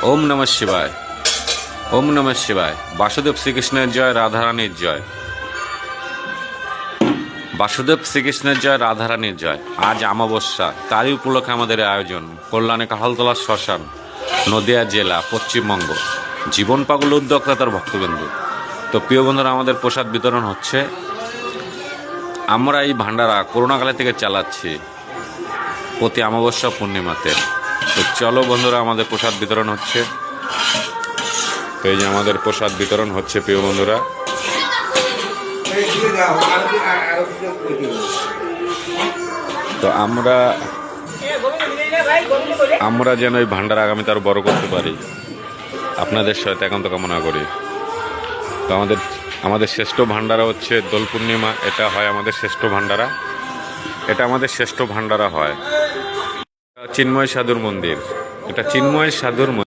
ওম নমঃ শিবায়। ওম নমঃ শিবায়। বাসুদেব শ্রীকৃষ্ণের জয়, রাধারানীর জয়। বাসুদেব শ্রীকৃষ্ণের জয়, রাধারানীর জয়। আজ অমাবস্যা, তারই উপলক্ষে আমাদের আয়োজন কল্যাণে কাহালতলা শ্মশান, নদিয়া জেলা, পশ্চিমবঙ্গ। জীবন পাগল উদ্যোক্তা তার ভক্তবিন্দু। তো প্রিয় বন্ধুরা, আমাদের প্রসাদ বিতরণ হচ্ছে। আমরা এই ভান্ডারা করোনাকালে থেকে চালাচ্ছি প্রতি অমাবস্যা পূর্ণিমাতে। তো চলো বন্ধুরা, আমাদের প্রসাদ বিতরণ হচ্ছে। তো এই যে আমাদের প্রসাদ বিতরণ হচ্ছে প্রিয় বন্ধুরা। তো আমরা যেন এই ভান্ডার আগামীতে আরো বড় করতে পারি, আপনাদের সাথে একান্ত কামনা করি। তো আমাদের শ্রেষ্ঠ ভান্ডারা হচ্ছে দোল পূর্ণিমা, এটা হয় আমাদের শ্রেষ্ঠ ভান্ডারা। এটা আমাদের শ্রেষ্ঠ ভান্ডারা হয় চিন্ময় সাধুর মন্দির। এটা চিন্ময় সাধুর মন্দির।